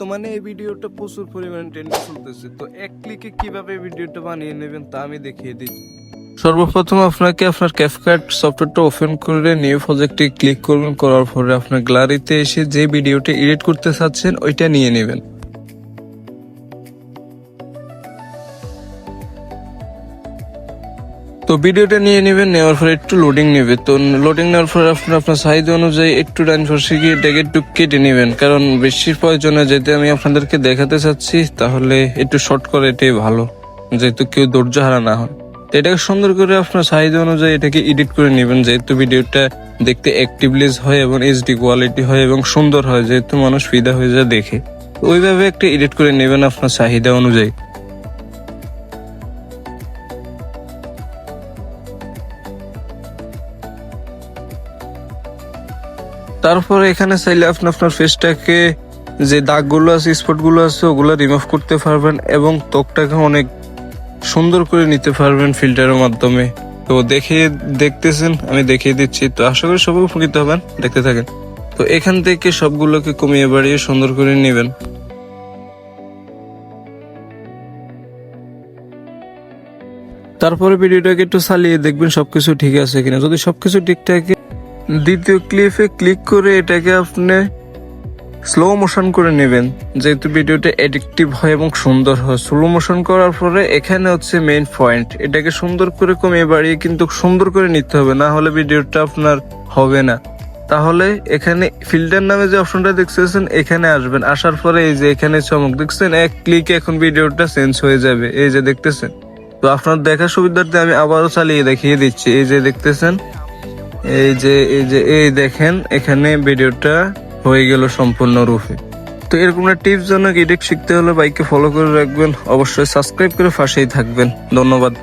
বর্তমানে এই ভিডিওটা প্রচুর পরিমাণে ট্রেন্ডে চলতেছে, তো এক ক্লিকে কিভাবে ভিডিওটা বানিয়ে নেবেন তা আমি দেখিয়ে দিই। সর্বপ্রথম আপনাকে আপনার ক্যাপকাট সফটওয়্যারটা ওপেন করে নিউ প্রজেক্টে ক্লিক করবেন। করার পরে আপনার গ্যালারিতে এসে যে ভিডিওটা এডিট করতে চাচ্ছেন ওইটা নিয়ে নেবেন। তো ভিডিওটা নিয়ে নেবেন, নেওয়ার পরে একটু লোডিং নেবে। তো লোডিং নেওয়ার পরে আপনার চাহিদা অনুযায়ী একটু ডাইন পাশে গিয়ে এটাকে একটু কেটে নেবেন, কারণ বেশি প্রয়োজনে যেতে আমি আপনাদেরকে দেখাতে চাচ্ছি, তাহলে একটু শর্ট করে এটাই ভালো, যেহেতু কেউ ধৈর্য হারা না হয়। তো এটাকে সুন্দর করে আপনার চাহিদা অনুযায়ী এটাকে এডিট করে নেবেন, যেহেতু ভিডিওটা দেখতে অ্যাক্টিভলিজ হয় এবং এইচডি কোয়ালিটি হয় এবং সুন্দর হয়, যেহেতু মানুষ ফিদা হয়ে যায় দেখে। ওইভাবে একটা এডিট করে নেবেন আপনার চাহিদা অনুযায়ী। তারপরে এখানে চাইলে আপনি আপনার ফেসটাকে যে দাগগুলো আছে, স্পটগুলো আছে, ওগুলো রিমুভ করতে পারবেন এবং ত্বকটাকে অনেক সুন্দর করে নিতে পারবেন ফিল্টারের মাধ্যমে। তো দেখতেছেন, আমি দেখিয়ে দিচ্ছি। তো আশা করি সবাই উপকৃত হবেন, দেখতে থাকেন। তো এখান থেকে সবগুলোকে কমিয়ে বাড়িয়ে সুন্দর করে নেবেন। তারপরে ভিডিওটাকে একটু চালিয়ে দেখবেন সবকিছু ঠিক আছে কিনা। যদি সবকিছু ঠিক থাকে, দ্বিতীয় ক্লিপে ক্লিক করে এটাকে আপনি স্লো মোশন করে নেবেন, যেহেতু ভিডিওটা এডিকটিভ হয় এবং সুন্দর হয়। স্লো মোশন করার পরে এখানে হচ্ছে মেইন পয়েন্ট, এটাকে সুন্দর করে কমিয়ে বাড়িয়ে কিন্তু সুন্দর করে নিতে হবে, না হলে ভিডিওটা আপনার হবে না। তাহলে এখানে ফিল্টার নামে যে অপশনটা দেখতেছেন এখানে আসবেন, আসার পরে এই যে এখানে চমক দেখছেন, এক ক্লিকে এখন ভিডিওটা চেঞ্জ হয়ে যাবে, এই যে দেখতেছেন। তো আপনার দেখার সুবিধার্থে আমি আবারও চালিয়ে দেখিয়ে দিচ্ছি। এই যে দেখতেছেন, এই দেখেন এখানে ভিডিওটা হয়ে গেল সম্পূর্ণ রূপে। তো এরকম একটা টিপস জন্য এডিট শিখতে হলে বাইককে ফলো করে রাখবেন, অবশ্যই সাবস্ক্রাইব করে পাশেই থাকবেন। ধন্যবাদ।